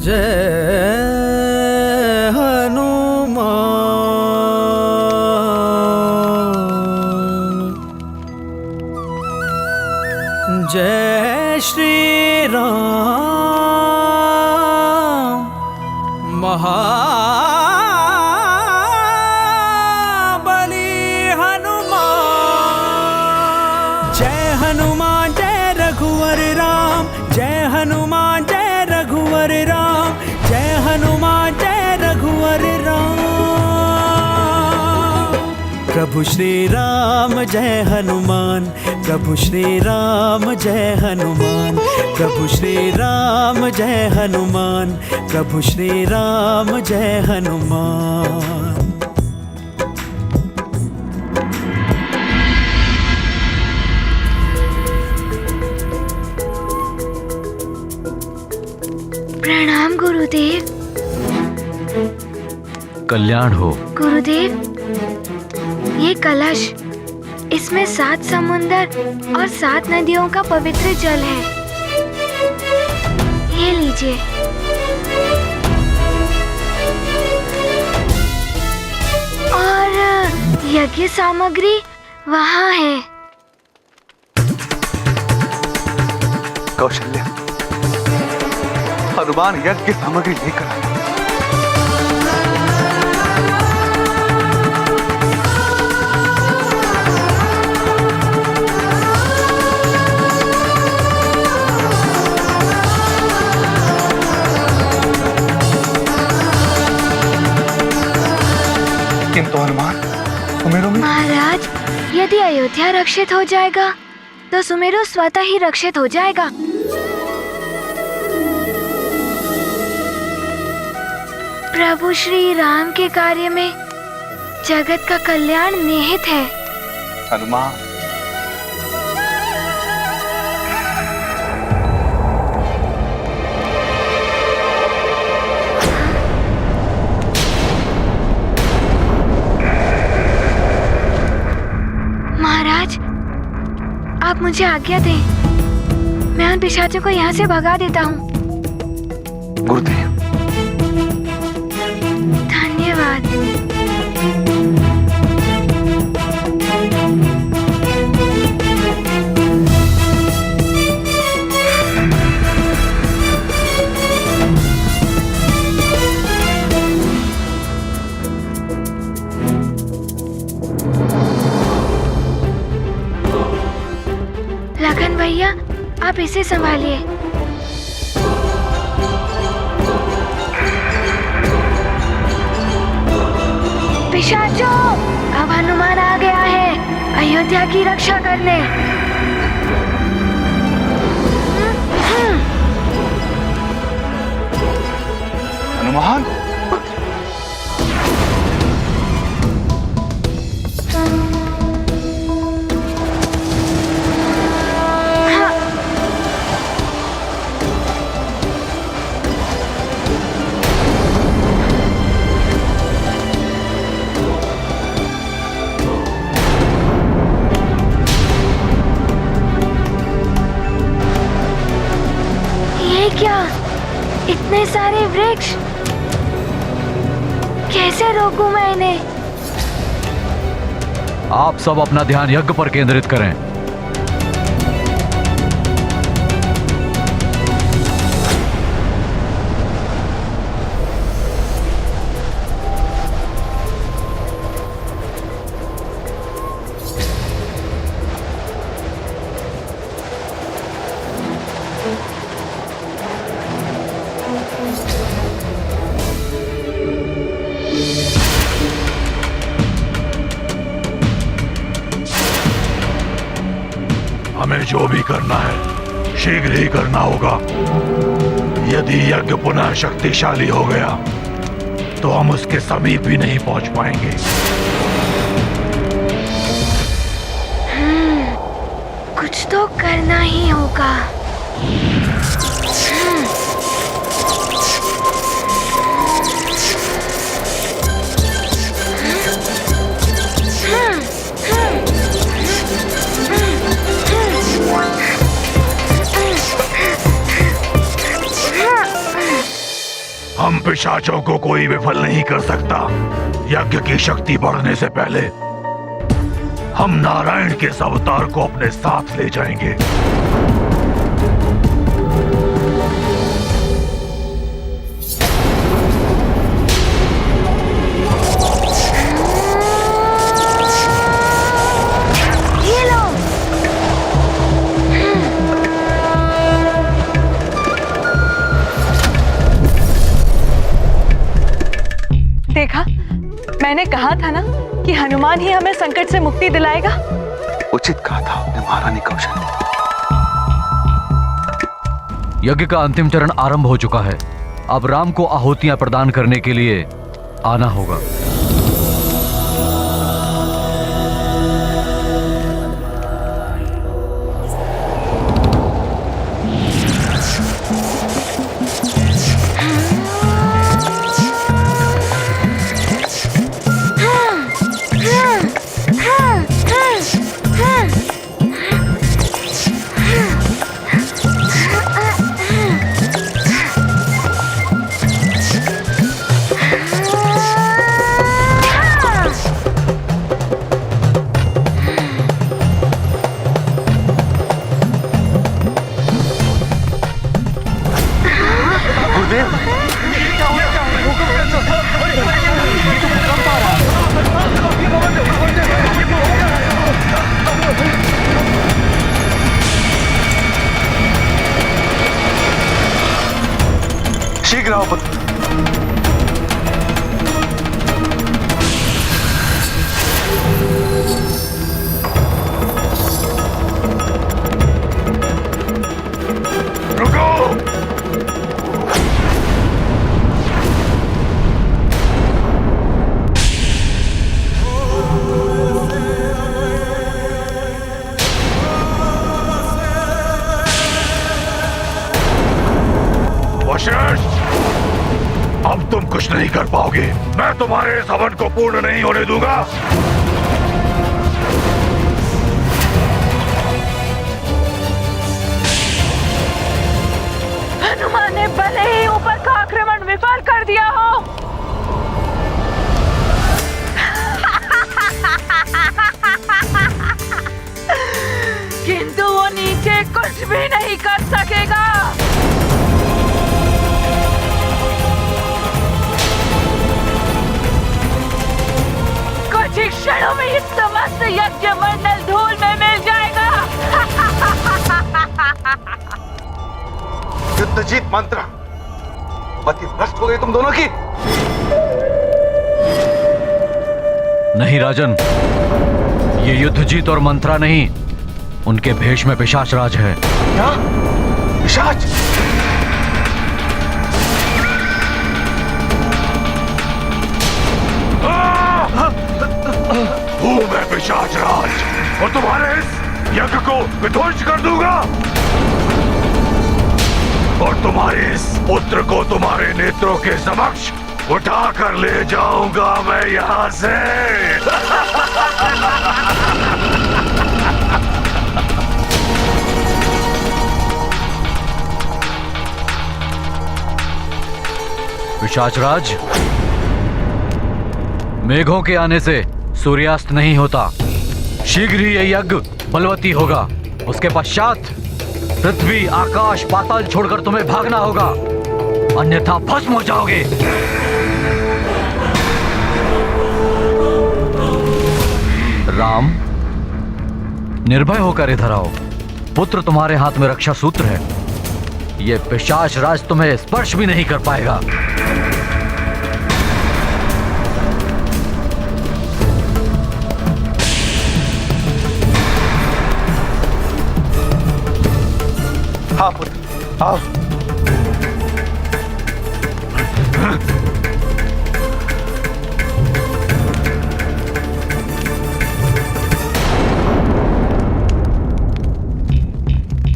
जय हनुमान। जय श्री राम महाबली हनुमान। जय हनुमान जय रघुवर राम, जय हनुमान जय रघुवर राम, जय हनुमान जय रघुवर राम। प्रभु श्री राम जय हनुमान, प्रभु श्री राम जय हनुमान, प्रभु श्री राम जय हनुमान, प्रभु श्री राम जय हनुमान। प्रणाम गुरुदेव। कल्याण हो। गुरुदेव, ये कलश, इसमें 7 समुंदर और 7 नदियों का पवित्र जल है। ये लीजिए। और यज्ञ सामग्री वहाँ है। कौशल्या, हनुमान यज्ञ सामग्री लेकर आए। किंतु हनुमान, सुमेरु में महाराज, यदि अयोध्या रक्षित हो जाएगा तो सुमेरु स्वतः ही रक्षित हो जाएगा। प्रभु श्री राम के कार्य में जगत का कल्याण निहित है। हनुमान, महाराज, आप मुझे आज्ञा दें, मैं उन पिशाचों को यहाँ से भगा देता हूँ। गुरुदेव, धन्यवाद। लखन भैया, आप इसे संभालिए। पिशाचों, अब हनुमान आ गया है अयोध्या की रक्षा करने। हनुमान, क्या इतने सारे वृक्ष, कैसे रोकूं मैं इन्हें? आप सब अपना ध्यान यज्ञ पर केंद्रित करें। हमें जो भी करना है शीघ्र ही करना होगा। यदि यज्ञ पुनः शक्तिशाली हो गया तो हम उसके समीप भी नहीं पहुंच पाएंगे। कुछ तो करना ही होगा। हम पिशाचों को कोई विफल नहीं कर सकता। यज्ञ की शक्ति बढ़ने से पहले हम नारायण के इस अवतार को अपने साथ ले जाएंगे। ये लो। देखा, मैंने कहा था ना कि हनुमान ही हमें संकट से मुक्ति दिलाएगा। उचित कहा था आपने महारानी कौशल। यज्ञ का अंतिम चरण आरंभ हो चुका है। अब राम को आहुतियां प्रदान करने के लिए आना होगा। शीघ्र आओ पुत्र। रुको! वशिष्ठ, अब तुम कुछ नहीं कर पाओगे। मैं तुम्हारे इस हवन को पूर्ण नहीं होने दूंगा। हनुमान ने भले ही ऊपर का आक्रमण विफल कर दिया हो, किंतु वो नीचे कुछ भी नहीं कर सकेगा। कुछ ही क्षणों में ये समस्त यज्ञ मंडल धूल में मिल जाएगा। युद्ध जीत मंत्र, मति भ्रष्ट हो गई तुम दोनों की। नहीं राजन, ये युद्ध जीत और मंत्रा नहीं, उनके भेष में पिशाच राज है। क्या? पिशाच? हूँ मैं पिशाच राज और तुम्हारे इस यज्ञ को विध्वंस कर दूंगा और तुम्हारे इस पुत्र को तुम्हारे नेत्रों के समक्ष उठा कर ले जाऊंगा मैं यहाँ से। पिशाचराज, मेघों के आने से सूर्यास्त नहीं होता। शीघ्र ही यह यज्ञ बलवती होगा। उसके पश्चात पृथ्वी, आकाश, पाताल छोड़कर तुम्हें भागना होगा, अन्यथा भस्म हो जाओगे। राम, निर्भय होकर इधर आओ। पुत्र तुम्हारे हाथ में रक्षा सूत्र है। यह पिशाच राज तुम्हें स्पर्श भी नहीं कर पाएगा। हाँ पुत्र, आओ।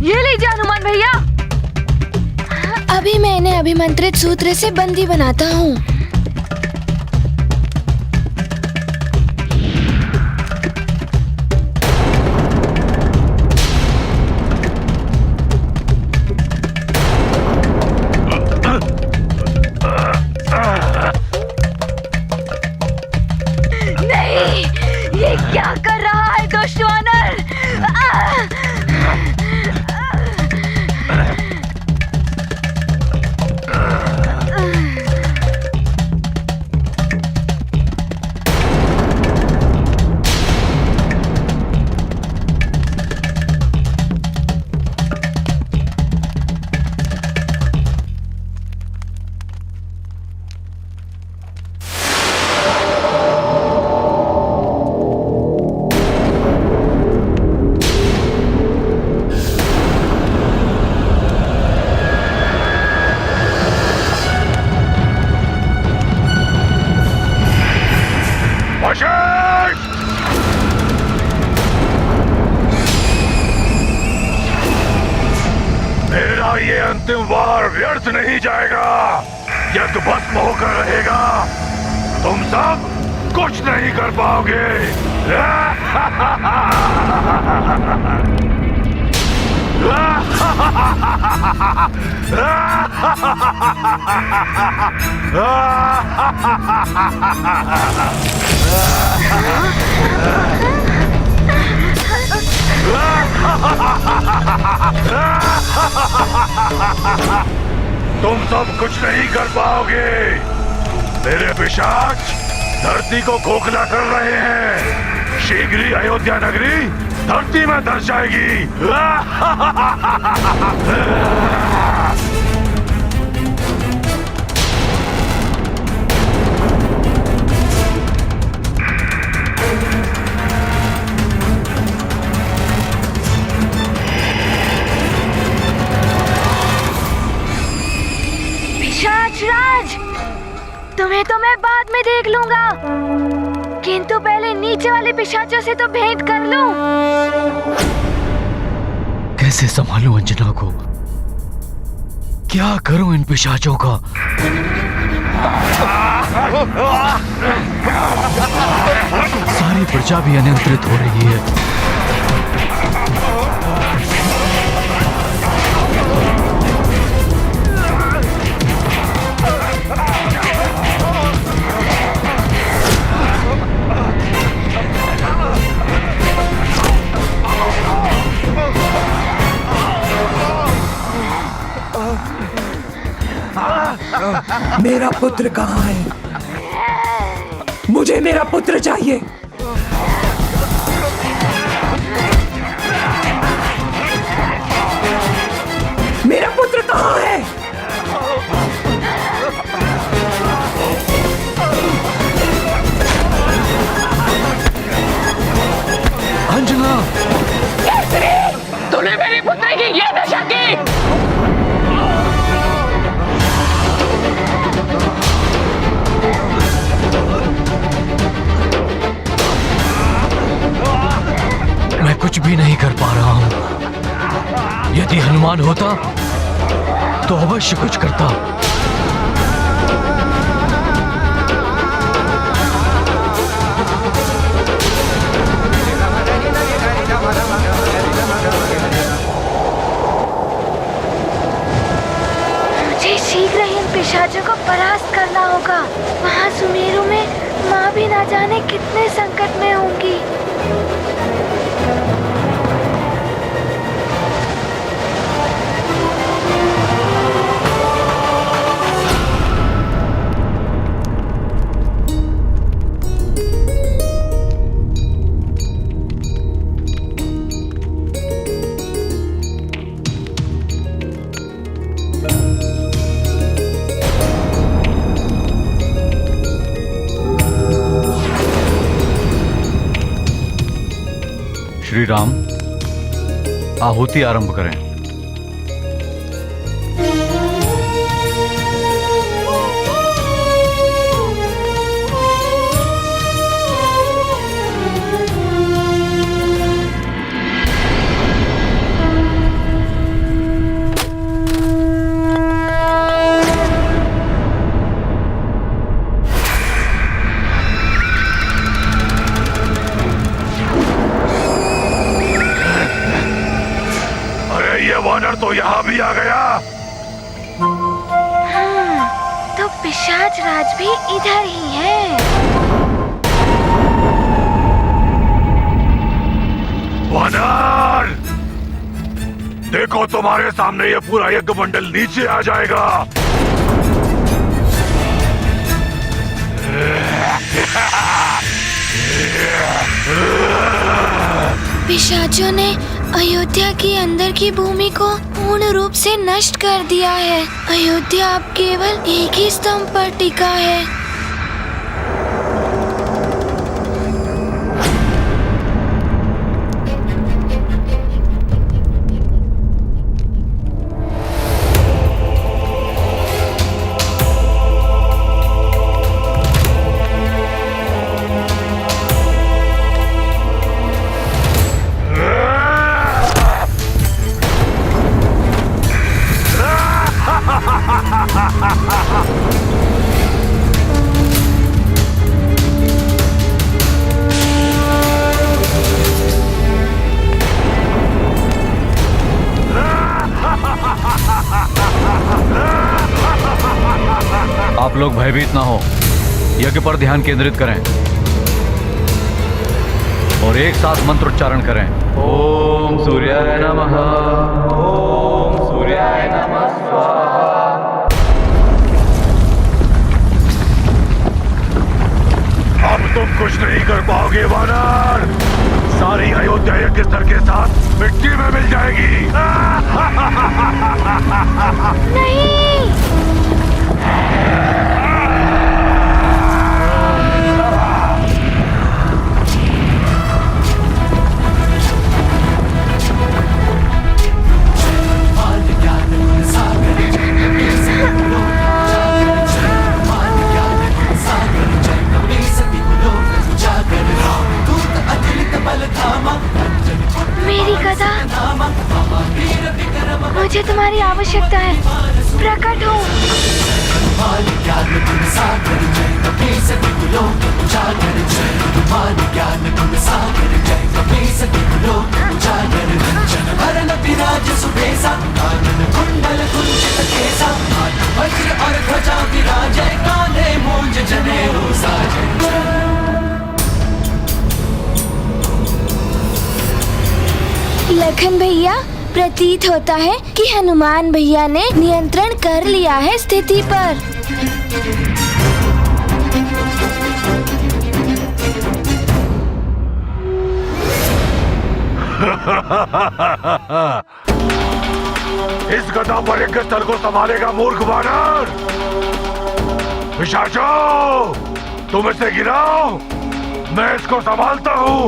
ये लीजिए हनुमान भैया। अभी मैं इन्हें अभिमंत्रित सूत्र से बंदी बनाता हूँ। वार व्यर्थ नहीं जाएगा। यज्ञ भस्म होकर रहेगा। तुम सब कुछ नहीं कर पाओगे। तुम सब कुछ नहीं कर पाओगे। मेरे पिशाच धरती को खोखला कर रहे हैं। शीघ्र ही अयोध्या नगरी धरती में धस जाएगी। पिशाच राज, तुम्हें तो मैं बाद में देख लूंगा, किंतु पहले नीचे वाले पिशाचों से तो भेंट कर लूं। कैसे संभालूं अंजना को? क्या करूं इन पिशाचों का? सारी प्रजा भी अनियंत्रित हो रही है। मेरा पुत्र कहाँ है? मुझे मेरा पुत्र चाहिए। मेरा पुत्र कहाँ है? अंजना, तूने मेरी पुत्री की ये दशा की। मैं कुछ भी नहीं कर पा रहा हूं। यदि हनुमान होता तो अवश्य कुछ करता। मुझे शीघ्र ही इन पिशाचों को परास्त करना होगा। वहाँ सुमेरु में माँ भी ना जाने कितने संकट में होंगी। श्री राम, आहुति आरंभ करें। वानर तो यहाँ भी आ गया। तो पिशाच राज भी इधर ही है। वानर, देखो तुम्हारे सामने ये पूरा यज्ञ मंडल नीचे आ जाएगा। पिशाचों ने अयोध्या की अंदर की भूमि को पूर्ण रूप से नष्ट कर दिया है। अयोध्या अब केवल एक ही स्तंभ पर टिका है। लोग भयभीत ना हो, यज्ञ पर ध्यान केंद्रित करें और एक साथ मंत्रोच्चारण करें। ओम सूर्याय नमः, ओम सूर्याय नमः स्वाहा। अब तुम कुछ नहीं कर पाओगे वानर, सारी अयोध्या यज्ञ स्तर के साथ मिट्टी में मिल जाएगी। नहीं। मेरी गदा, मुझे तुम्हारी आवश्यकता है, प्रकट हो। लखन भैया, प्रतीत होता है कि हनुमान भैया ने नियंत्रण कर लिया है स्थिति पर। इस गदा पर यज्ञ स्थल को संभालेगा मूर्ख वानर। पिशाचो, तुम इसे गिराओ, मैं इसको संभालता हूँ।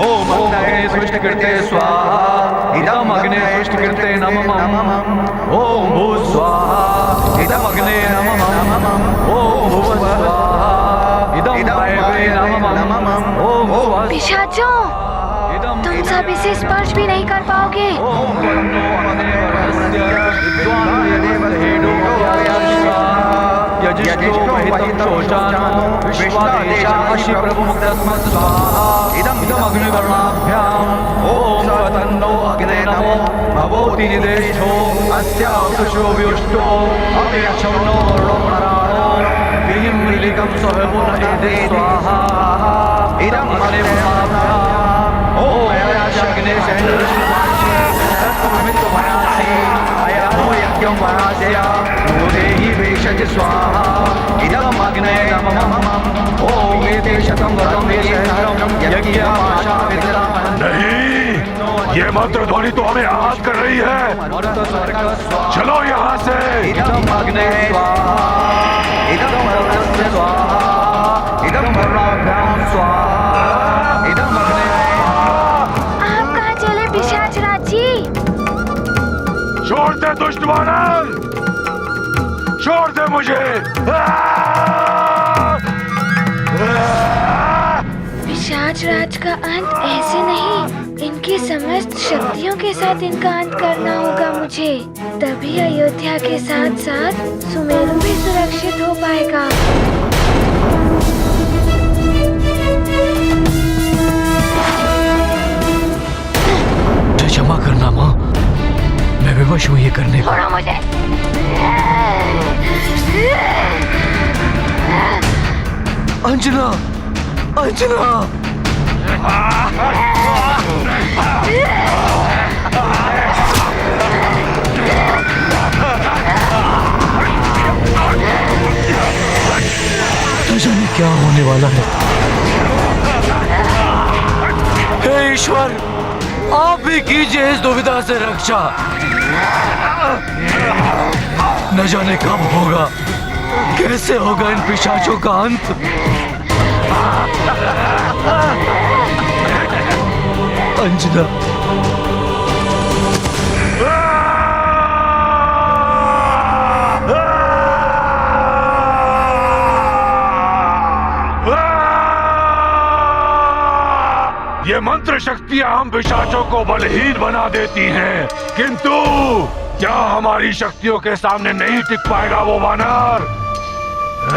ओम अग्ने सृष्टिकृते स्वाहा, इदम अग्ने सृष्टिकृते नमः। ओम भूः स्वाहा, इदम अग्ने नमः। ओम भुवः स्वाहा, इदम वायवे नमः। ओम स्वः। पिशाचों, तुम सब इसे स्पर्श भी नहीं कर पाओगे। ओम वरुणो अग्ने वरस्य विद्वान् यदेवहेडो यजिष्ठो महितं शोचानो विश्वादेशाशि प्रमुक्तस्मत् स्वाहा। इदम अग्निवर्णाभ्याम् ओम तन्नो अग्ने नमो भवोति निदेष्टो अस्यावशो व्युष्टो अपेक्षौनो वर्णो नराणो विहिं मृलिकं स्वयं एदे स्वाहा। इदम अग्निवर्णाभ्याम् ओम अग्ने सहनृष्टवांशे तत्त्वमित्वमनासे अयानो यज्ञं वनाशया देहि वेशज स्वाहा। इदम अग्ने नमः। ओम एते शतं वरं वेशहरं यज्ञमाशा विद्रामः। नहीं, ये मंत्र ध्वनि तो हमें आहत कर रही है। चलो यहाँ से। इदम अग्ने स्वाहा, इदम वरुणस्य स्वाहा, इदम वरुणाभ्यां स्वाहा, इदम अग्ने। आप कहाँ चले पिशाच राजी? छोड़ दे दुष्ट वानर, छोड़ दे मुझे। पिशाच राज का अंत ऐसे नहीं, इनकी समस्त शक्तियों के साथ इनका अंत करना होगा मुझे। तभी अयोध्या के साथ साथ सुमेरु भी सुरक्षित हो पाएगा। क्षमा करना माँ, मैं विवश हूँ ये करने को। मुझे अंजना, अंजना। न जाने क्या होने वाला है। हे ईश्वर, आप भी कीजिए इस दुविधा से रक्षा। न जाने कब होगा, कैसे होगा इन पिशाचों का अंत। अंजना, ये मंत्र शक्तियां हम पिशाचों को बलहीन बना देती हैं, किंतु क्या हमारी शक्तियों के सामने नहीं टिक पाएगा वो वानर? हे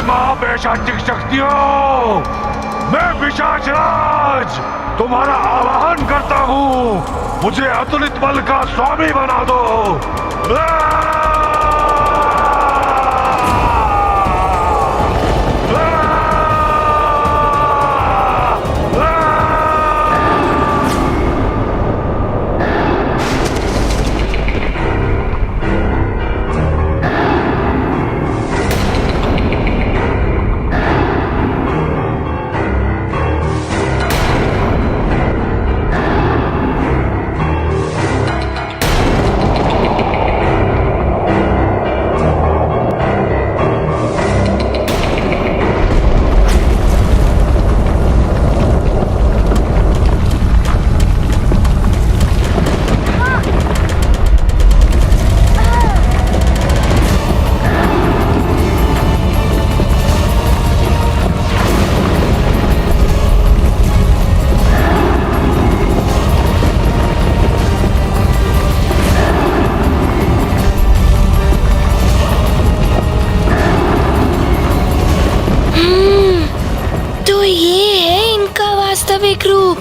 महापैशाचिक शक्तियों, मैं पिशाचराज तुम्हारा आवाहन करता हूँ, मुझे अतुलित बल का स्वामी बना दो। तो ये है इनका वास्तविक रूप।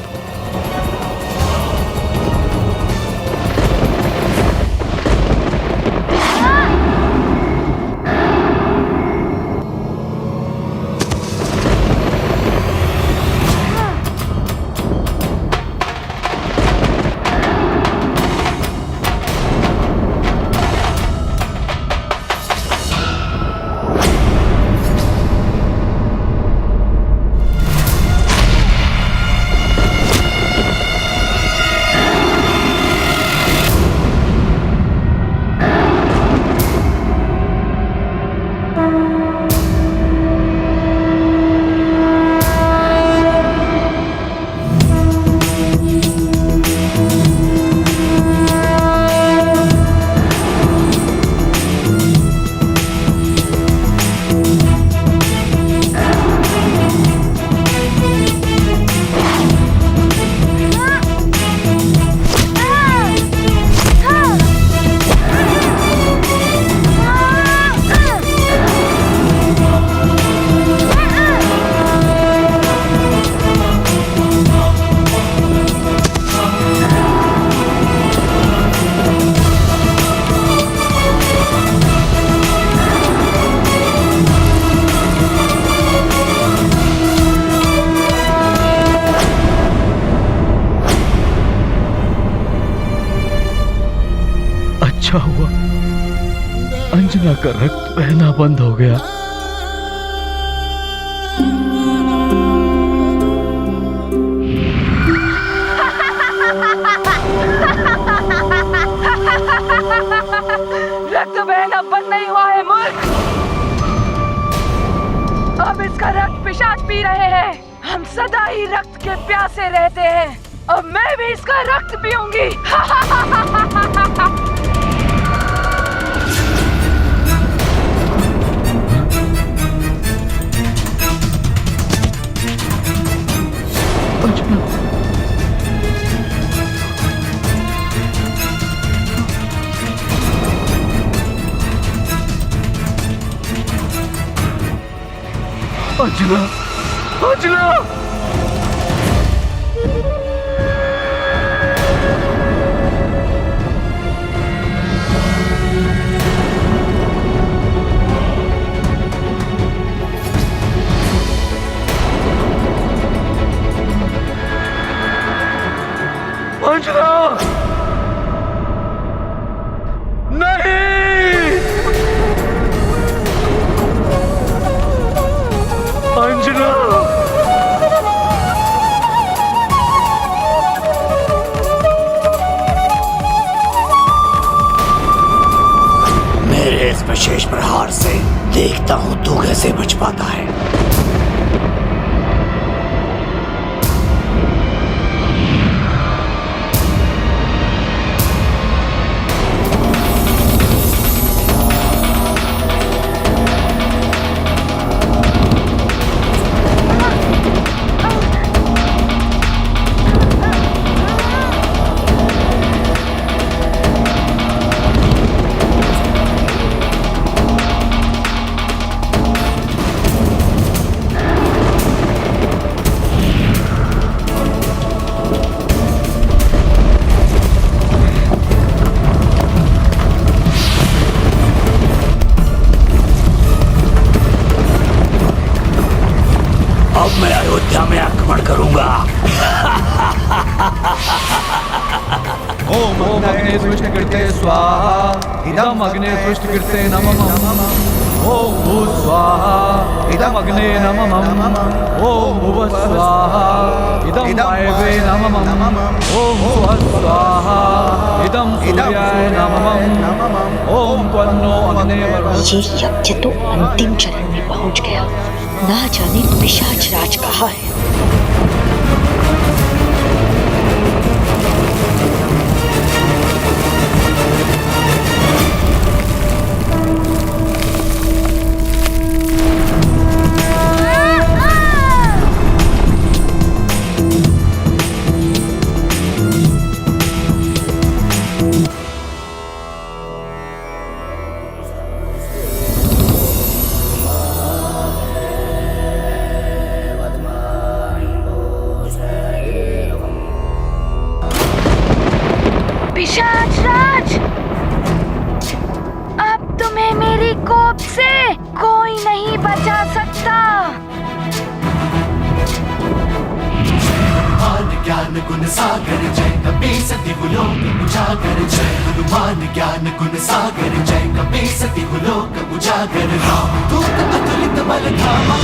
अच्छा हुआ अंजना का रक्त बहना बंद हो गया। रक्त बहना बंद नहीं हुआ है मूर्ख। अब इसका रक्त पिशाच पी रहे हैं। हम सदा ही रक्त के प्यासे रहते हैं। अब मैं भी इसका रक्त पीऊंगी। अंजना, अंजना, अंजना, नहीं, अंजना, मेरे इस विशेष प्रहार से देखता हूं तू कैसे बच पाता है। अग्ने सृष्टिकृते स्वाहा इदम अग्ने सृष्टिकृते नमः ओम भूः स्वाहा इदम अग्ने नमः ओम भुवः स्वाहा इदम वायवे नमः ओम स्वः स्वाहा इदम सूर्याय नमः ओम त्वन्नो अग्ने वरुणः। ये यज्ञ तो अंतिम चरण में पहुंच गया। ना जाने पिशाच राज कहाँ है। पिशाच राज, अब तुम्हें मेरी कोप से कोई नहीं बचा सकता। ज्ञान गुण सागर जय कपी सती गुलोक उजागर जय हनुमान ज्ञान गुण सागर जय कपी सती गुलोक उजागर राम दूत अतुलित बल धामा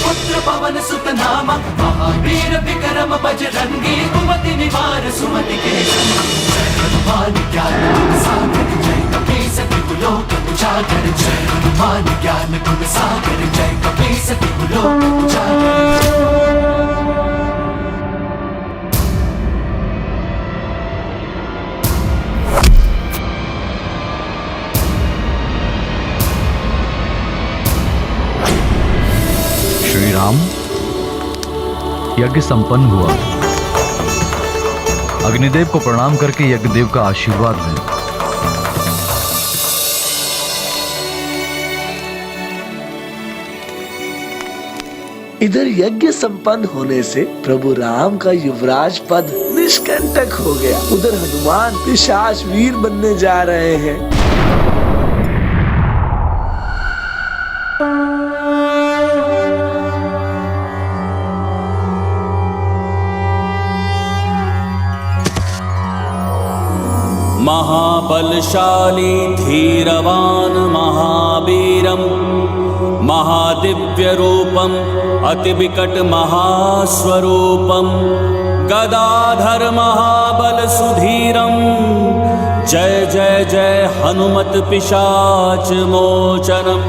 पुत्र पवन सुत नामा महावीर विक्रम बजरंगी कुमति निवार सुमति के संगी जय हनुमान ज्ञान गुण सागर जय कपी सती गुलोक उजागर जय हनुमान ज्ञान गुण सागर जय कपी सती गुलोक उजागर। श्री राम, यज्ञ संपन्न हुआ। अग्निदेव को प्रणाम करके यज्ञदेव का आशीर्वाद लें। इधर यज्ञ संपन्न होने से प्रभु राम का युवराज पद निष्कंटक हो गया। उधर हनुमान पिशाच वीर बनने जा रहे हैं। महाबलशाली धीरवान महावीरम महादिव्यरूपम अतिविकट महास्वरूपम गदाधर महाबल सुधीरम जय जय जय हनुमत पिशाच मोचनम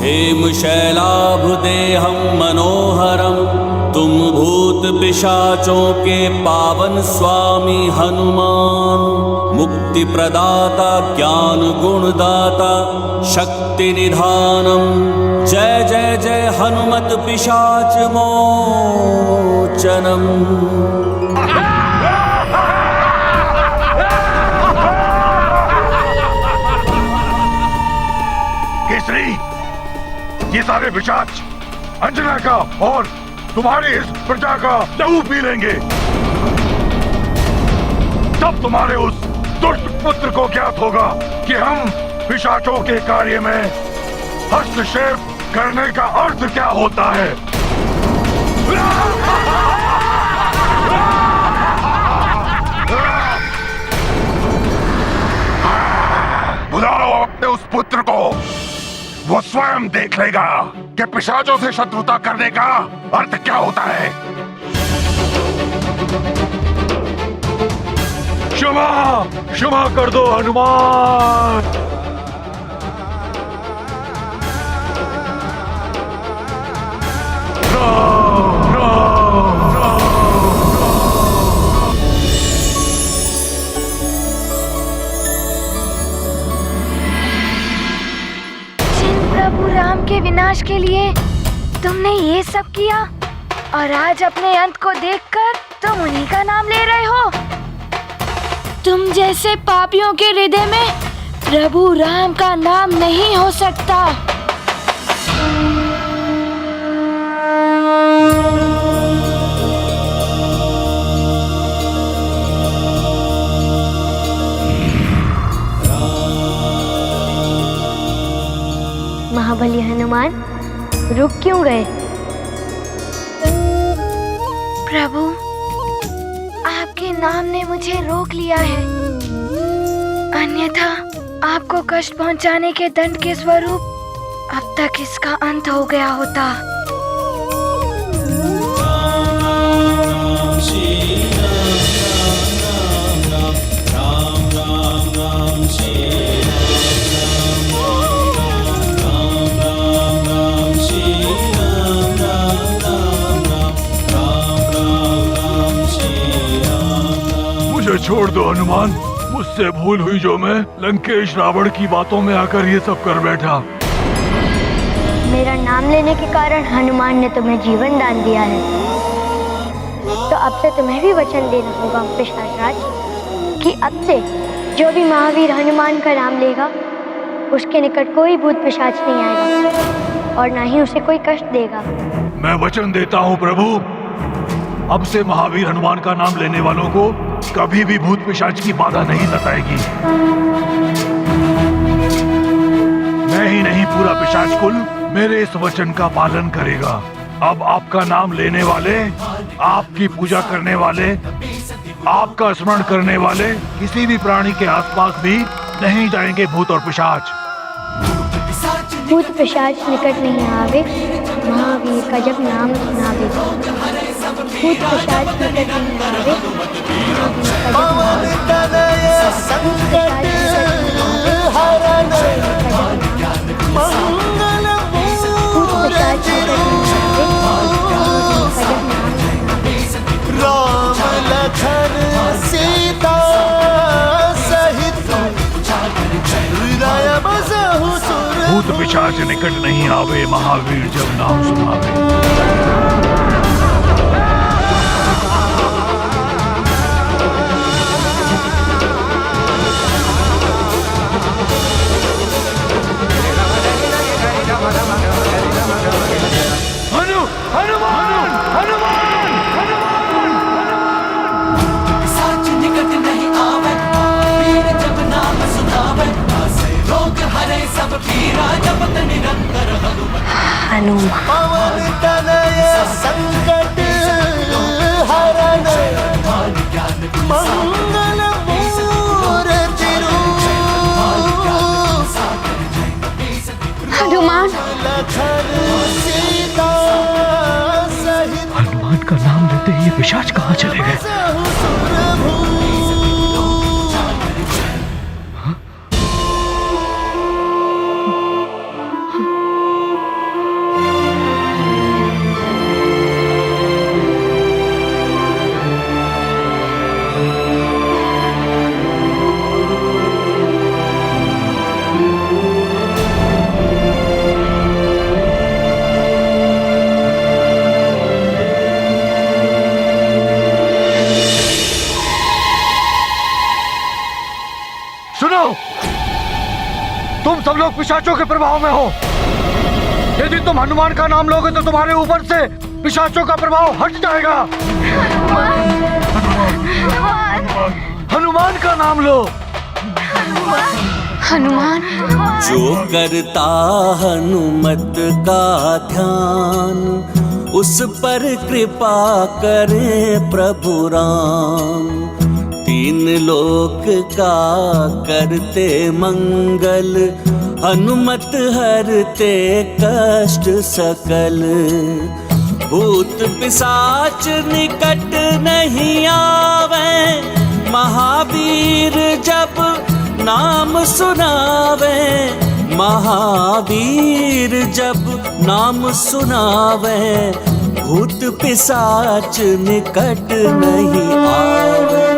हेमशैलाभदेहं मनोहरम तुम भूत पिशाचों के पावन स्वामी हनुमान मुक्ति प्रदाता ज्ञान गुणदाता शक्ति निधानम जय जय जय हनुमत पिशाच मोचनम। केसरी, ये सारे पिशाच अंजना का और तुम्हारी इस प्रजा का लहू पी लेंगे। तब तुम्हारे उस दुष्ट पुत्र को ज्ञात होगा कि हम पिशाचों के कार्य में हस्तक्षेप करने का अर्थ क्या होता है। बुलाओ अपने उस पुत्र को, वो स्वयं देख लेगा कि पिशाचों से शत्रुता करने का अर्थ क्या होता है। क्षमा क्षमा कर दो हनुमान। प्रभु राम के विनाश के लिए तुमने ये सब किया और आज अपने अंत को देखकर तुम उन्हीं का नाम ले रहे हो। तुम जैसे पापियों के हृदय में प्रभु राम का नाम नहीं हो सकता। महाबली हनुमान रुक क्यों गए? प्रभु, आपके आपके नाम ने मुझे रोक लिया है, अन्यथा आपको कष्ट पहुंचाने के दंड के स्वरूप अब तक इसका अंत हो गया होता। मुझे छोड़ दो हनुमान, मुझसे भूल हुई जो मैं लंकेश रावण की बातों में आकर ये सब कर बैठा। मेरा नाम लेने के कारण हनुमान ने तुम्हें जीवन दान दिया है, तो अब से तुम्हें भी वचन देना होगा पिशाचराज कि अब से जो भी महावीर हनुमान का नाम लेगा उसके निकट कोई भूत पिशाच नहीं आएगा और ना ही उसे कोई कष्ट देगा। मैं वचन देता हूँ प्रभु, अब से महावीर हनुमान का नाम लेने वालों को कभी भी भूत पिशाच की बाधा नहीं सताएगी। मैं ही नहीं, पूरा पिशाच कुल मेरे इस वचन का पालन करेगा। अब आपका नाम लेने वाले, आपकी पूजा करने वाले, आपका स्मरण करने वाले किसी भी प्राणी के आसपास भी नहीं जाएंगे भूत और पिशाच। भूत पिशाच निकट नहीं आवे, महावीर का जब नाम सुनावे। भूत पिशाच निकट नहीं आवे, भूत पिशाच निकट नहीं आवे, महावीर जब नाम सुनावे। पवन तनय संकट हरण मंगल मूर्ति हनुमान। हनुमान का नाम लेते ही ये पिशाच कहाँ चले गए? तुम सब लोग पिशाचों के प्रभाव में हो। यदि तुम हनुमान का नाम लोगे तो तुम्हारे ऊपर से पिशाचों का प्रभाव हट जाएगा। हनुमान का नाम लो। हनुमान। जो करता हनुमत का ध्यान, उस पर कृपा करे प्रभु राम। तीन लोक का करते मंगल, हनुमत हरते कष्ट सकल। भूत पिशाच निकट नहीं आवे, महावीर जब नाम सुनावे। महावीर जब नाम सुनावे, भूत पिशाच निकट नहीं आवे।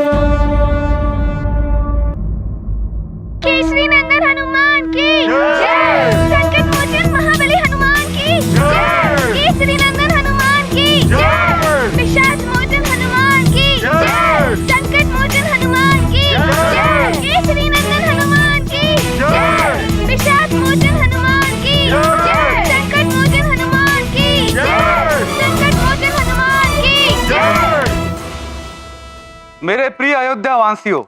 केसरी नंदन हनुमान की जय। संकट मोचन महाबली हनुमान की जय। केसरी नंदन हनुमान की जय। पिशाच मोचन हनुमान की जय। संकट मोचन हनुमान की जय। केसरी नंदन हनुमान की जय। पिशाच मोचन हनुमान की जय। संकट मोचन हनुमान की जय। संकट मोचन हनुमान की जय। मेरे प्रिय अयोध्या वासियों,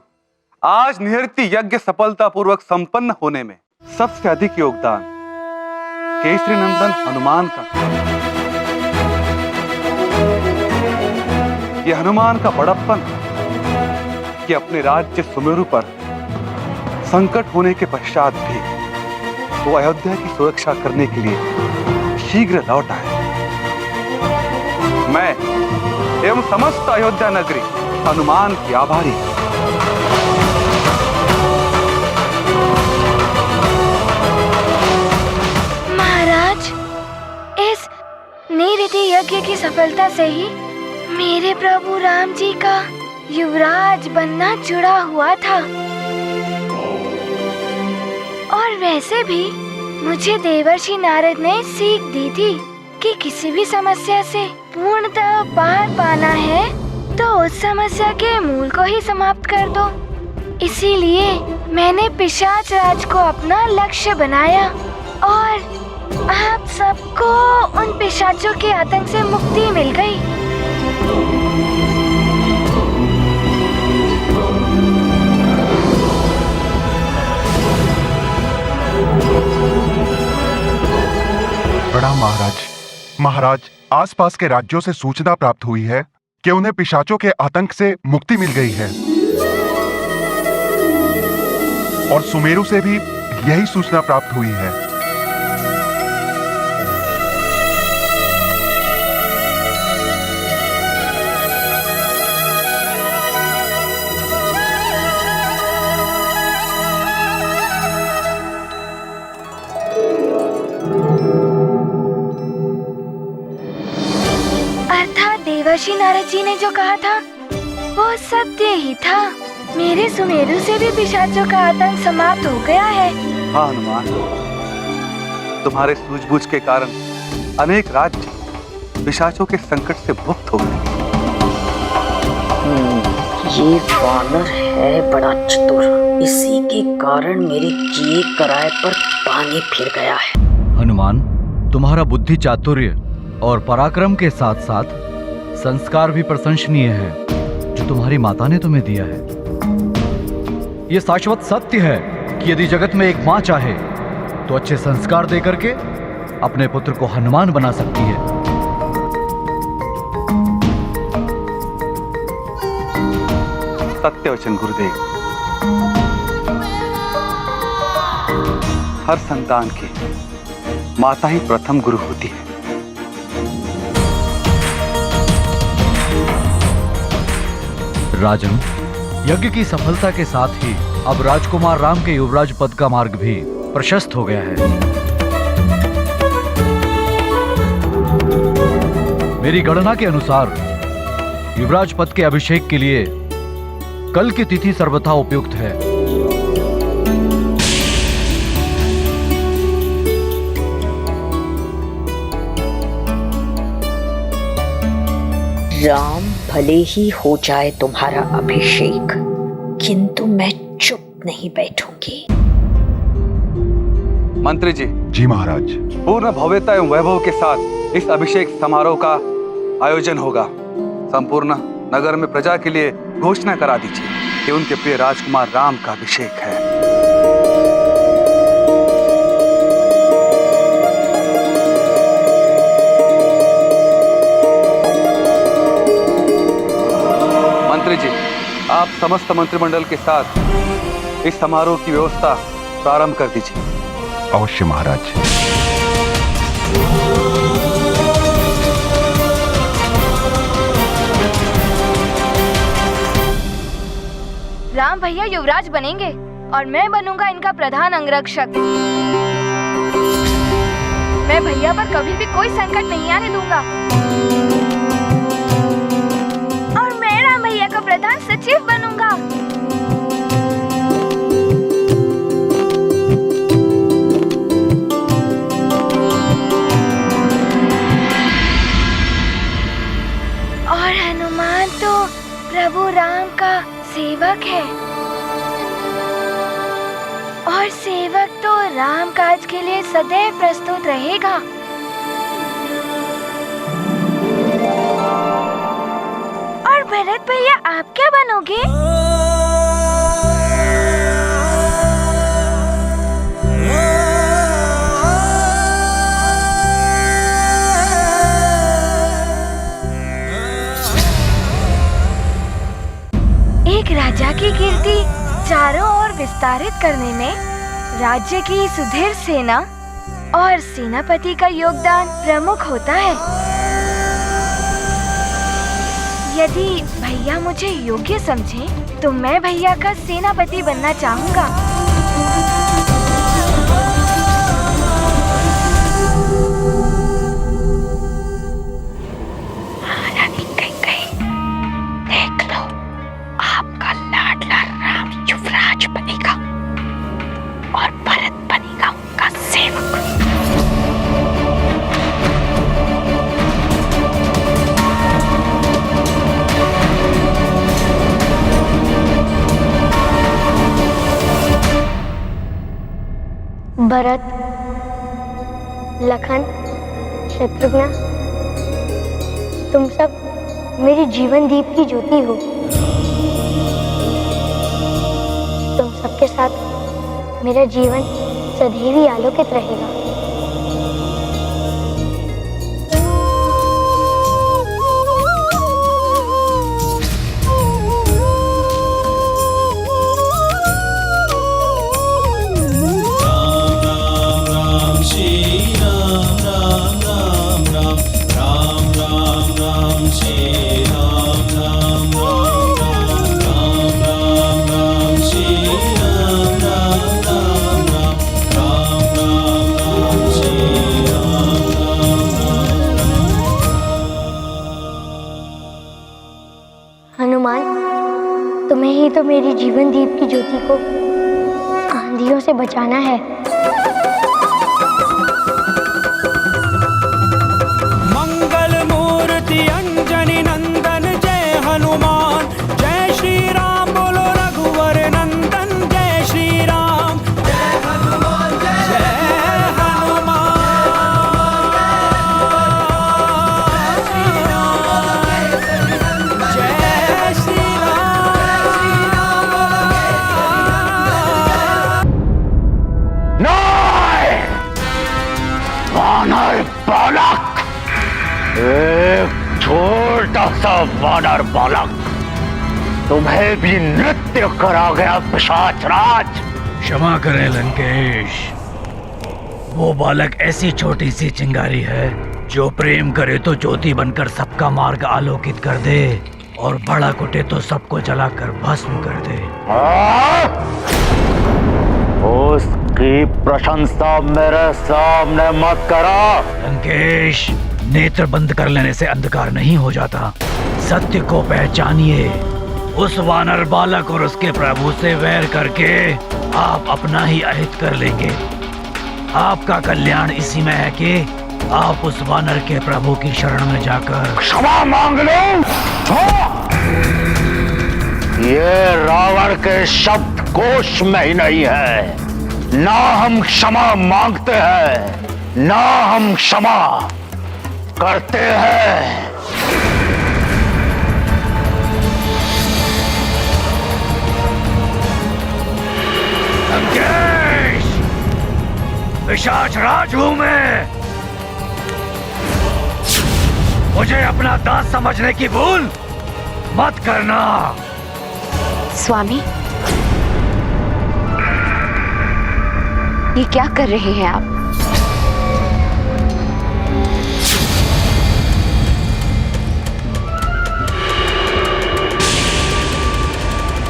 आज निहृति यज्ञ सफलतापूर्वक संपन्न होने में सबसे अधिक योगदान केसरी नंदन हनुमान का। ये हनुमान का बड़प्पन, कि अपने राज्य सुमेरु पर संकट होने के पश्चात भी वो अयोध्या की सुरक्षा करने के लिए शीघ्र लौट आए। मैं एवं समस्त अयोध्या नगरी हनुमान की आभारी हूं। महाराज, इस निरीति यज्ञ की सफलता से ही मेरे प्रभु राम जी का युवराज बनना जुड़ा हुआ था। और वैसे भी मुझे देवर्षि नारद ने सीख दी थी कि किसी भी समस्या से पूर्णतः पार पाना है तो उस समस्या के मूल को ही समाप्त कर दो। इसीलिए मैंने पिशाच राज को अपना लक्ष्य बनाया और आप सबको उन पिशाचों के आतंक से मुक्ति मिल गई। प्रणाम महाराज। महाराज, आसपास के राज्यों से सूचना प्राप्त हुई है कि उन्हें पिशाचों के आतंक से मुक्ति मिल गई है और सुमेरु से भी यही सूचना प्राप्त हुई है। देवर्षि नारद जी ने जो कहा था वो सत्य ही था। मेरे सुमेरु से भी पिशाचों का आतंक समाप्त हो गया है। हाँ हनुमान, तुम्हारे सूझबूझ के कारण अनेक राज्य पिशाचों के संकट से मुक्त हो गए। ये वानर है बड़ा चतुर, इसी के कारण मेरे किए कराए पर पानी फिर गया है। हनुमान, तुम्हारा बुद्धि चातुर्य और पराक्रम के साथ साथ संस्कार भी प्रशंसनीय है जो तुम्हारी माता ने तुम्हें दिया है। यह शाश्वत सत्य है कि यदि जगत में एक मां चाहे तो अच्छे संस्कार देकर के अपने पुत्र को हनुमान बना सकती है। सत्य वचन गुरुदेव। हर संतान की माता ही प्रथम गुरु होती है। राजन, यज्ञ की सफलता के साथ ही अब राजकुमार राम के युवराज पद का मार्ग भी प्रशस्त हो गया है। मेरी गणना के अनुसार युवराज पद के अभिषेक के लिए कल की तिथि सर्वथा उपयुक्त है। राम भले ही हो जाए तुम्हारा अभिषेक, किंतु मैं चुप नहीं बैठूंगी। मंत्री जी। जी महाराज। पूर्ण भव्यता एवं वैभव के साथ इस अभिषेक समारोह का आयोजन होगा। संपूर्ण नगर में प्रजा के लिए घोषणा करा दीजिए कि उनके प्रिय राजकुमार राम का अभिषेक है। मंत्री जी, आप समस्त मंत्रिमंडल के साथ इस समारोह की व्यवस्था प्रारंभ कर दीजिए। अवश्य महाराज। राम भैया युवराज बनेंगे और मैं बनूंगा इनका प्रधान अंगरक्षक। मैं भैया पर कभी भी कोई संकट नहीं आने दूंगा और मैं राम भैया का प्रधान सचिव बनूंगा। और हनुमान तो प्रभु राम का सेवक है और सेवक तो राम काज के लिए सदैव प्रस्तुत रहेगा। और भरत भैया, आप क्या बनोगे? एक राजा की कीर्ति चारों ओर विस्तारित करने में राज्य की सुदृढ़ सेना और सेनापति का योगदान प्रमुख होता है। यदि भैया मुझे योग्य समझे तो मैं भैया का सेनापति बनना चाहूँगा। देख लो, आपका लाडला राम युवराज बनेगा और भरत बनेगा उनका सेवक। भरत, लखन, शत्रुघ्न, तुम सब मेरी जीवन दीप की ज्योति हो। तुम सबके साथ मेरा जीवन सदैव ही आलोकित रहेगा। हनुमान, तुम्हें ही तो मेरी जीवन दीप की ज्योति को आंधियों से बचाना है। मंगल मूर्ति अंजनी नंदन जय हनुमान, जय श्री राम बोलो रघुवर नंदन, जय श्री राम, जय हनुमान, जय हनुमान, जय श्री वानर बालक, एक छोटा सा वानर बालक, तुम्हें भी नृत्य करा गया पिशाच राज। क्षमा करें लंकेश, वो बालक ऐसी छोटी सी चिंगारी है जो प्रेम करे तो ज्योति बनकर सबका मार्ग आलोकित कर दे और बड़ा कुटे तो सबको जलाकर भस्म कर दे। उसकी प्रशंसा मेरे सामने मत करो। लंकेश, नेत्र बंद कर लेने से अंधकार नहीं हो जाता। सत्य को पहचानिए। उस वानर बालक और उसके प्रभु से वैर करके आप अपना ही अहित कर लेंगे। आपका कल्याण इसी में है कि आप उस वानर के प्रभु की शरण में जाकर क्षमा मांग लो। ये रावण के शब्द कोश में ही नहीं है। ना हम क्षमा मांगते हैं, ना हम क्षमा करते हैं। लंकेश, पिशाच राज हूं मैं। मुझे अपना दास समझने की भूल मत करना। स्वामी, ये क्या कर रहे हैं आप?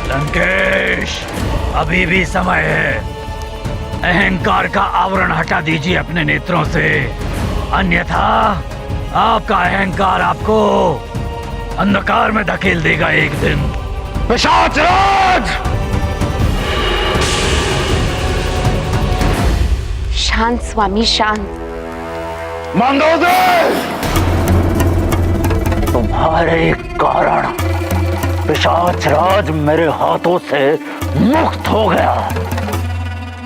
लंकेश, अभी भी समय है। अहंकार का आवरण हटा दीजिए अपने नेत्रों से, अन्यथा आपका अहंकार आपको अंधकार में धकेल देगा एक दिन। पिशाच राज! शांत स्वामी, शांत। मंदोदर, तुम्हारे कारण पिशाच राज मेरे हाथों से मुक्त हो गया।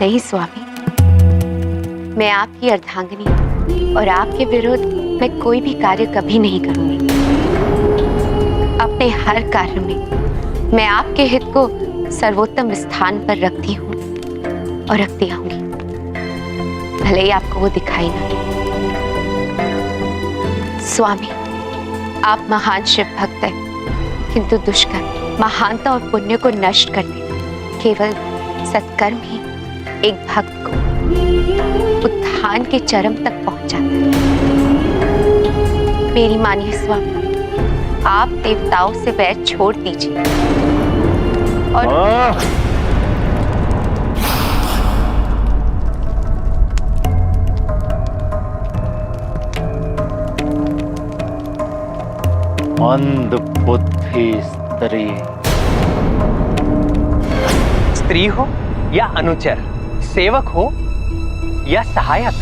नहीं स्वामी, मैं आपकी अर्धांगिनी और आपके विरुद्ध मैं कोई भी कार्य कभी नहीं करूंगी। अपने हर कार्य में मैं आपके हित को सर्वोत्तम स्थान पर रखती हूँ और रखती आऊंगी, भले ही आपको वो दिखाई ना दे। स्वामी, आप महान शिव भक्त हैं, किंतु दुष्कर। महानता और पुण्य को नष्ट कर देता। केवल सत्कर्म ही एक भक्त को उत्थान के चरम तक पहुंचाता है। मेरी मानिए स्वामी, आप देवताओं से वैर छोड़ दीजिए और अंध बुद्धि स्त्री हो या अनुचर, सेवक हो या सहायक,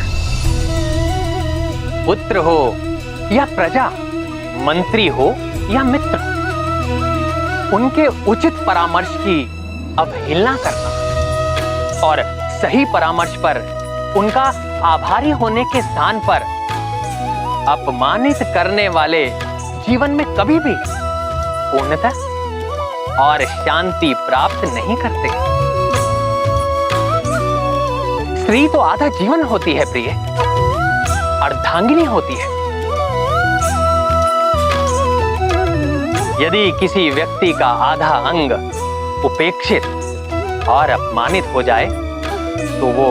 पुत्र हो या प्रजा, मंत्री हो या मित्र, उनके उचित परामर्श की अवहेलना करना और सही परामर्श पर उनका आभारी होने के स्थान पर अपमानित करने वाले जीवन में कभी भी पूर्णता और शांति प्राप्त नहीं करते। स्त्री तो आधा जीवन होती है प्रिय, अर्धांगिनी होती है। यदि किसी व्यक्ति का आधा अंग उपेक्षित और अपमानित हो जाए तो वो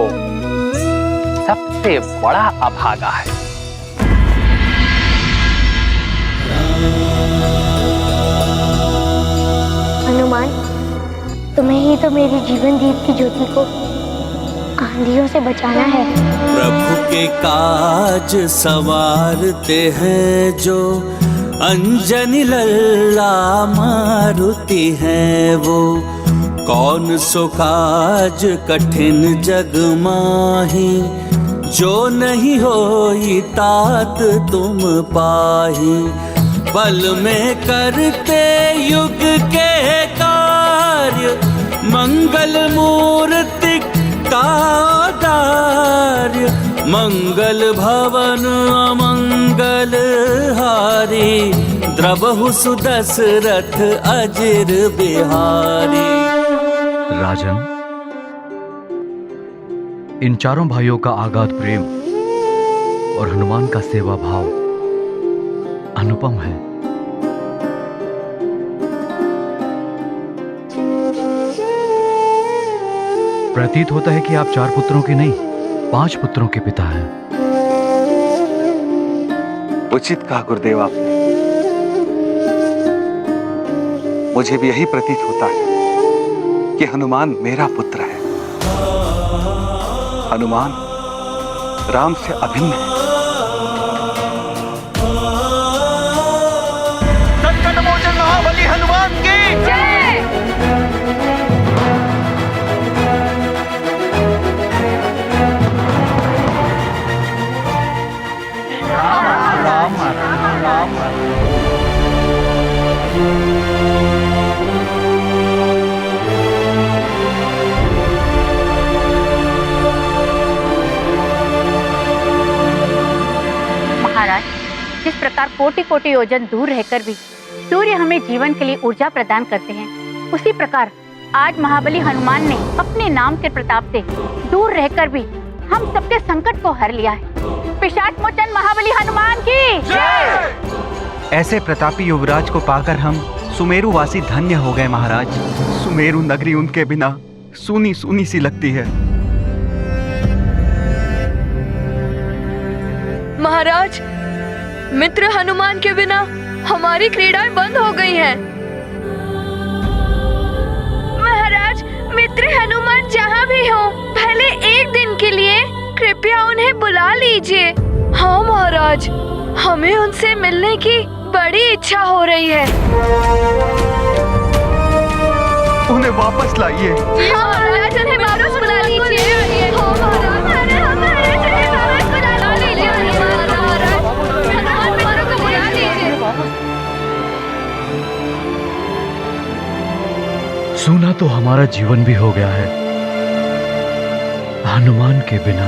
सबसे बड़ा अभागा है। हनुमान, तुम्हें ही तो मेरी जीवन दीप की ज्योति को आंधियों से बचाना है। प्रभु के काज सवारते हैं जो अंजनी लल्ला मारुति है वो, कौन सो काज कठिन जग माही, जो नहीं होई तात तुम पाही। बल में करते युग के कार्य, मंगल मूर्ति का कार्य, मंगल भवन अमंगल हारी, द्रवहु सुदशरथ अजिर बिहारी। राजन, इन चारों भाइयों का आगाध प्रेम और हनुमान का सेवा भाव अनुपम है। प्रतीत होता है कि आप 4 पुत्रों के नहीं 5 पुत्रों के पिता हैं। उचित कहा गुरुदेव आपने। मुझे भी यही प्रतीत होता है कि हनुमान मेरा पुत्र है। हनुमान राम से अभिन्न है। संकट मोचन महाबली हनुमान की जय। महाराज, जिस प्रकार कोटि कोटि योजन दूर रहकर भी सूर्य हमें जीवन के लिए ऊर्जा प्रदान करते हैं, उसी प्रकार आज महाबली हनुमान ने अपने नाम के प्रताप से दूर रहकर भी हम सबके संकट को हर लिया है। पिशाच मोचन महाबली हनुमान की जय। ऐसे प्रतापी युवराज को पाकर हम सुमेरु वासी धन्य हो गए महाराज। सुमेरु नगरी उनके बिना सूनी सूनी सी लगती है। महाराज, मित्र हनुमान के बिना हमारी क्रीड़ाएं बंद हो गई हैं। महाराज, मित्र हनुमान जहाँ भी हो, पहले एक दिन के लिए कृपया उन्हें बुला लीजिए। हाँ महाराज, हमें उनसे मिलने की बड़ी इच्छा हो रही है। उन्हें वापस लाइए। हाँ महाराज, उन्हें वापस बुला लीजिए। हाँ महाराज, सूना तो हमारा जीवन भी हो गया है। हनुमान के बिना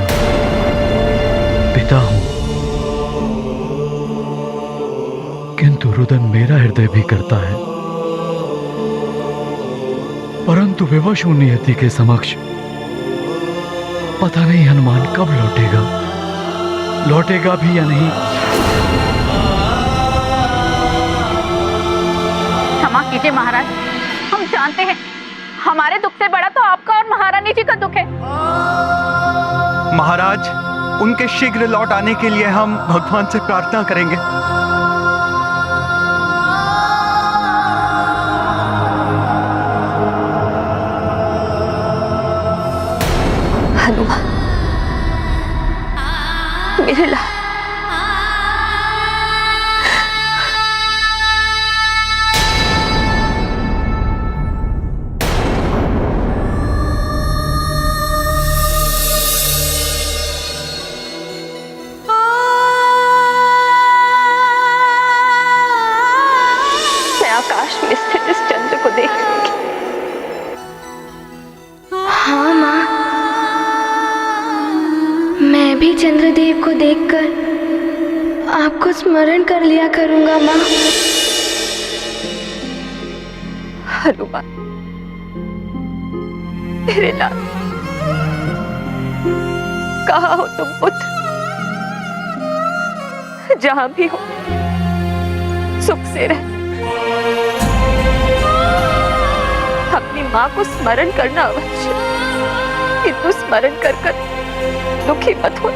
पिता हूं, किंतु रुदन मेरा हृदय भी करता है। परंतु विवश हूं नियति के समक्ष। पता नहीं हनुमान कब लौटेगा, लौटेगा भी या नहीं। क्षमा कीजिए महाराज, जानते हैं हमारे दुख से बड़ा तो आपका और महारानी जी का दुख है। महाराज, उनके शीघ्र लौट आने के लिए हम भगवान से प्रार्थना करेंगे। हनुमान, मेरे लाल, मैं आकाश में स्थित इस चंद्र को देख लूंगी। हाँ माँ, मैं भी चंद्रदेव को देखकर आपको स्मरण कर लिया करूंगा माँ। हनुमान, मेरे लाल, कहाँ हो तुम पुत्र? जहां भी हो सुख से रह। अपनी माँ को स्मरण करना अवश्य, किंतु स्मरण कर कर दुखी मत हो।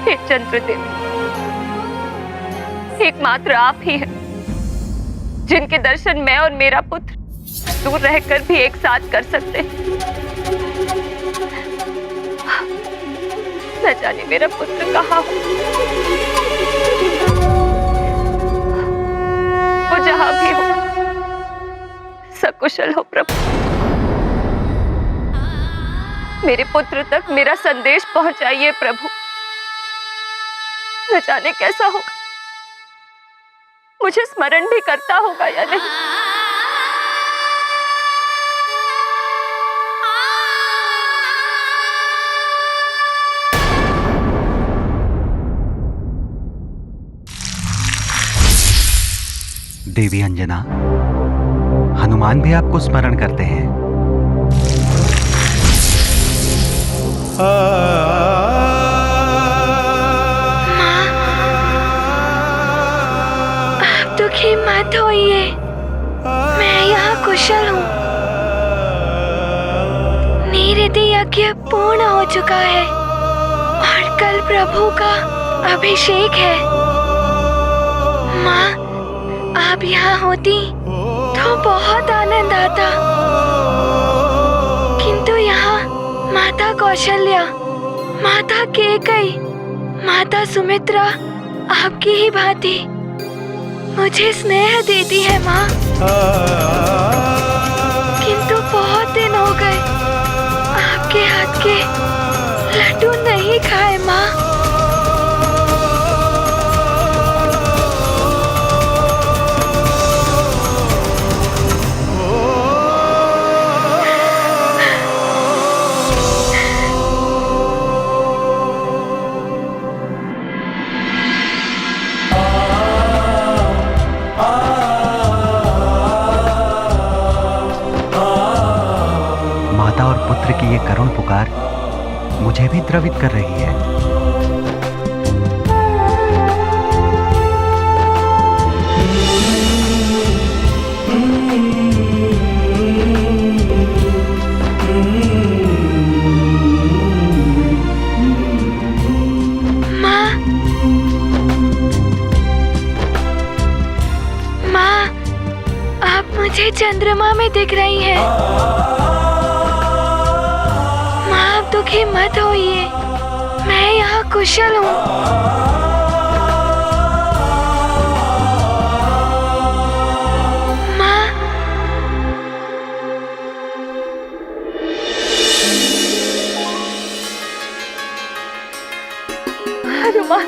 हे चंद्रदेव, एकमात्र आप ही हैं जिनके दर्शन मैं और मेरा पुत्र दूर रहकर भी एक साथ कर सकते हैं। न जाने मेरा पुत्र कहाँ हो, वो जहां भी हो सकुशल हो प्रभु। मेरे पुत्र तक मेरा संदेश पहुंचाइए प्रभु। न जाने कैसा होगा, मुझे स्मरण भी करता होगा या नहीं। देवी अंजना, हनुमान भी आपको स्मरण करते हैं। आप दुखी मत होइए, मैं यहाँ कुशल हूँ। निरति यज्ञ पूर्ण हो चुका है और कल प्रभु का अभिषेक है। माँ, आप यहाँ होती तो बहुत आनंद आता, किंतु यहाँ माता कौशल्या, माता केकई, माता सुमित्रा आपकी ही भांति मुझे स्नेह देती है माँ। किंतु बहुत दिन हो गए आपके हाथ के लड्डू नहीं खाए माँ। पुत्र की ये करुण पुकार मुझे भी द्रवित कर रही है। माँ, माँ, आप मुझे चंद्रमा में दिख रही हैं। दुखी मत होइए, मैं यहाँ कुशल हूँ। माँ, हनुमान,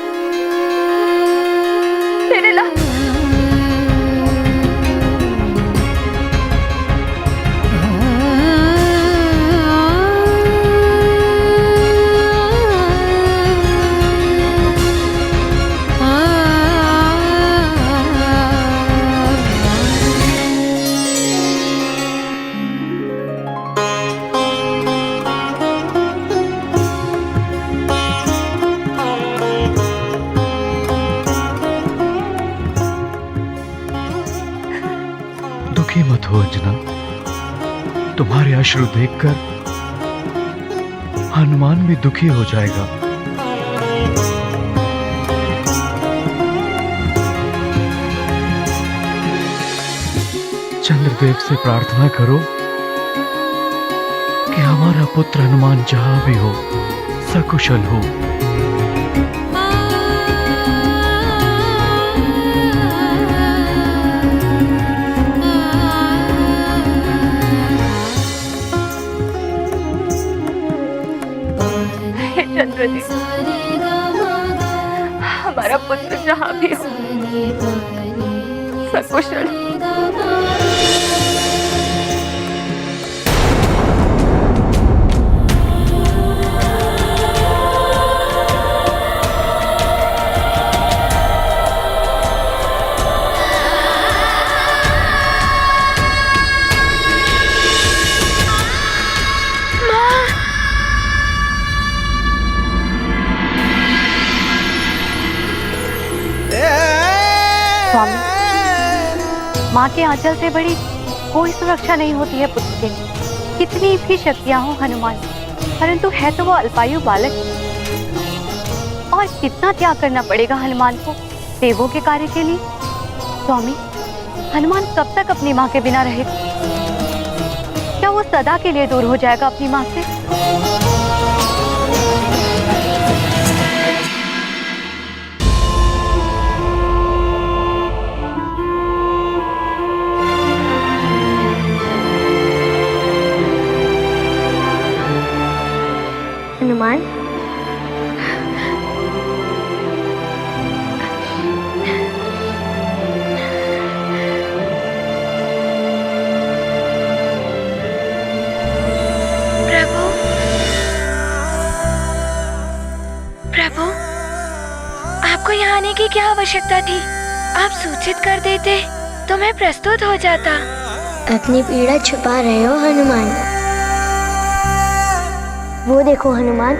मेरे लाल, तुम्हारे अश्रु देखकर हनुमान भी दुखी हो जाएगा। चंद्रदेव से प्रार्थना करो कि हमारा पुत्र हनुमान जहां भी हो सकुशल हो। चंद्रदेव, हमारा पुत्र जहां भी हो सकुशल। माँ के आंचल से बड़ी कोई सुरक्षा नहीं होती है पुत्र के लिए। कितनी भी शक्तियां हो हनुमान, परंतु है तो वो अल्पायु बालक। और कितना त्याग करना पड़ेगा हनुमान को देवों के कार्य के लिए। स्वामी, हनुमान कब तक अपनी माँ के बिना रहेगा? क्या वो सदा के लिए दूर हो जाएगा अपनी माँ से? हनुमान, प्रभु, आपको यहाँ आने की क्या आवश्यकता थी? आप सूचित कर देते तो मैं प्रस्तुत हो जाता। अपनी पीड़ा छुपा रहे हो हनुमान। वो देखो हनुमान,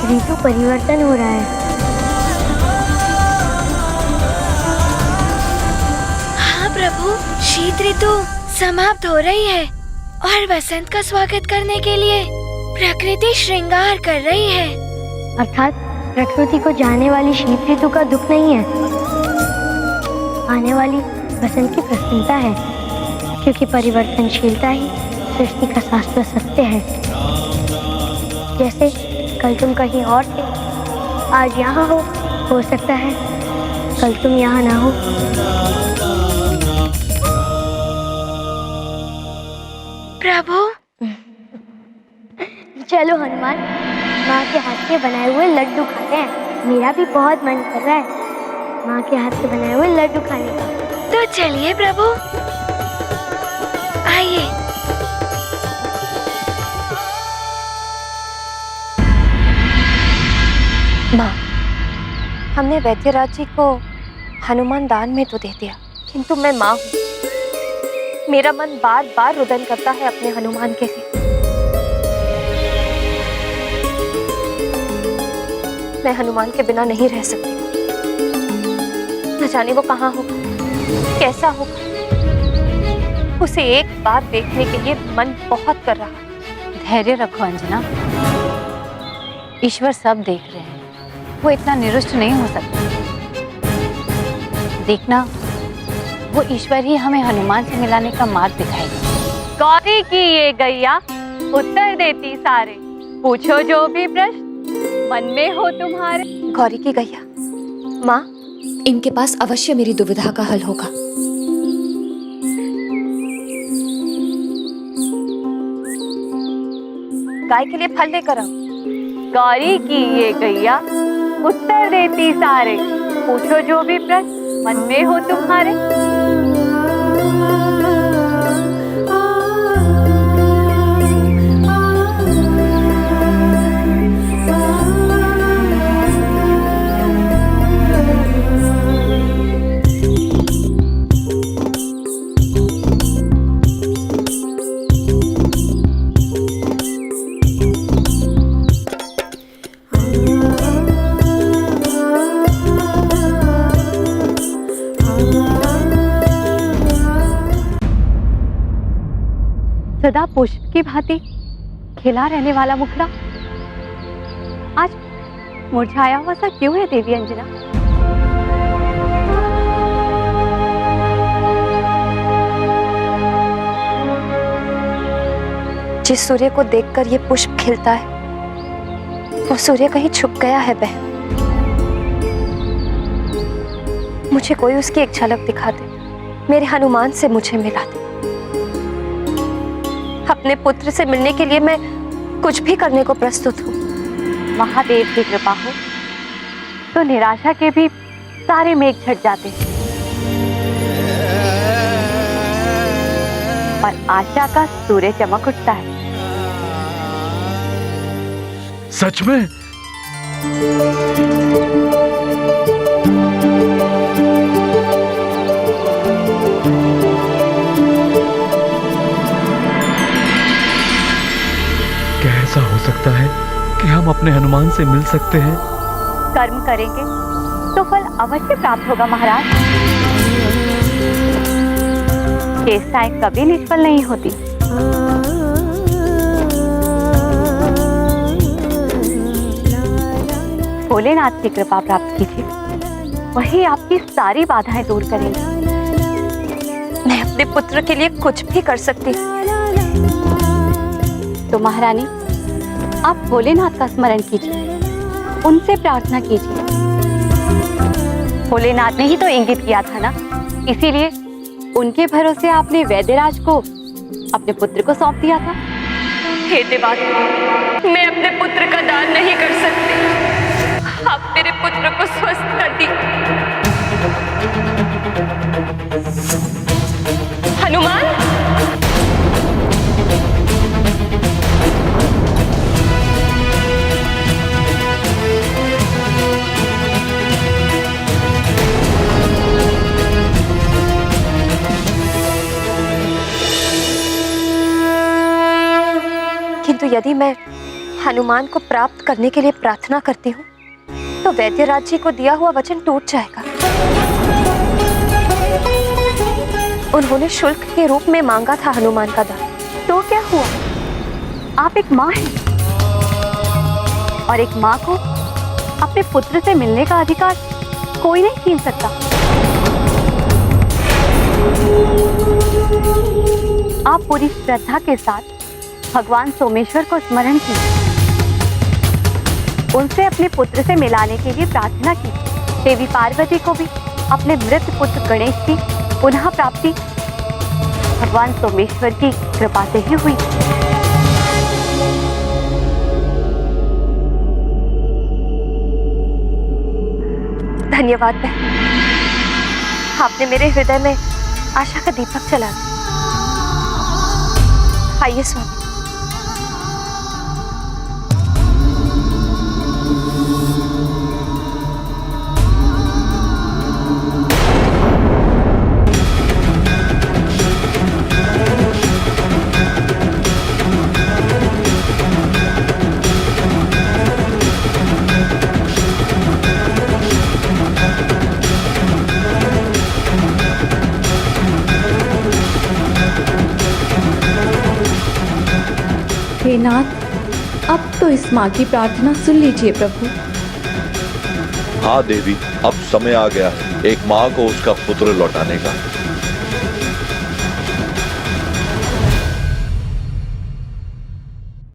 ऋतु परिवर्तन हो रहा है। हाँ प्रभु, शीत ऋतु समाप्त हो रही है और बसंत का स्वागत करने के लिए प्रकृति श्रृंगार कर रही है। अर्थात प्रकृति को जाने वाली शीत ऋतु का दुख नहीं है, आने वाली बसंत की प्रसन्नता है, क्योंकि परिवर्तनशीलता ही सृष्टि का शाश्वत सत्य है। जैसे कल तुम कहीं और थे, आज यहाँ हो सकता है कल तुम यहाँ ना हो। प्रभु, चलो हनुमान, माँ के हाथ के बनाए हुए लड्डू खाते हैं। मेरा भी बहुत मन कर रहा है माँ के हाथ से बनाए हुए लड्डू खाने का। तो चलिए प्रभु, आइए। माँ, हमने वैद्यराज जी को हनुमान दान में तो दे दिया, किंतु मैं माँ हूँ। मेरा मन बार बार रुदन करता है अपने हनुमान के लिए। मैं हनुमान के बिना नहीं रह सकती। न जाने वो कहाँ होगा, कैसा होगा। उसे एक बार देखने के लिए मन बहुत कर रहा है। धैर्य रखो अंजना, ईश्वर सब देख रहे हैं। वो इतना निरुष्ट नहीं हो सकता। देखना, वो ईश्वर ही हमें हनुमान से मिलाने का मार्ग दिखाएगा। गौरी की ये गैया उत्तर देती सारे, पूछो जो भी प्रश्न मन में हो तुम्हारे। गौरी की गैया, माँ, इनके पास अवश्य मेरी दुविधा का हल होगा। गाय के लिए फल लेकर आओ। गौरी की ये गैया उत्तर देती सारे, पूछो जो भी प्रश्न मन में हो तुम्हारे। सदा पुष्प की भांति खिला रहने वाला मुखड़ा आज मुरझाया हुआ सा क्यों है देवी अंजना? जिस सूर्य को देखकर ये पुष्प खिलता है वो सूर्य कहीं छुप गया है बहन। मुझे कोई उसकी एक झलक दिखा दे, मेरे हनुमान से मुझे मिला दे। अपने पुत्र से मिलने के लिए मैं कुछ भी करने को प्रस्तुत हूँ। महादेव की कृपा हो तो निराशा के भी सारे मेघ छट जाते हैं और आशा का सूर्य चमक उठता है। सच में? क्या ऐसा हो सकता है कि हम अपने हनुमान से मिल सकते हैं? कर्म करेंगे तो फल अवश्य प्राप्त होगा महाराज। चेष्टाएं कभी निष्फल नहीं होती। भोलेनाथ की कृपा प्राप्त कीजिए, वही आपकी सारी बाधाएं दूर करेंगे। मैं अपने पुत्र के लिए कुछ भी कर सकती हूँ। तो महारानी आप भोलेनाथ का स्मरण कीजिए, उनसे प्रार्थना कीजिए। भोलेनाथ ने ही तो इंगित किया था ना, इसीलिए उनके भरोसे आपने वैद्यराज को अपने पुत्र को सौंप दिया था। हे देवात्मा, मैं अपने पुत्र का दान नहीं कर सकती। आप मेरे पुत्र को स्वस्थ कर दी। हनुमान, किंतु यदि मैं हनुमान को प्राप्त करने के लिए प्रार्थना करती हूँ तो वैद्यराज जी को दिया हुआ वचन टूट जाएगा। उन्होंने शुल्क के रूप में मांगा था हनुमान का दान। तो क्या हुआ? आप एक माँ हैं और एक माँ को अपने पुत्र से मिलने का अधिकार कोई नहीं छीन सकता। आप पूरी श्रद्धा के साथ भगवान सोमेश्वर को स्मरण कीजिए, उनसे अपने पुत्र से मिलाने के लिए प्रार्थना की। देवी पार्वती को भी अपने मृत पुत्र गणेश की पुनः प्राप्ति भगवान सोमेश्वर की कृपा से ही हुई। धन्यवाद बहन, आपने मेरे हृदय में आशा का दीपक जला दिया। आइए स्वामी। हे नाथ, अब तो इस माँ की प्रार्थना सुन लीजिए प्रभु। हाँ देवी, अब समय आ गया है एक माँ को उसका पुत्र लौटाने का।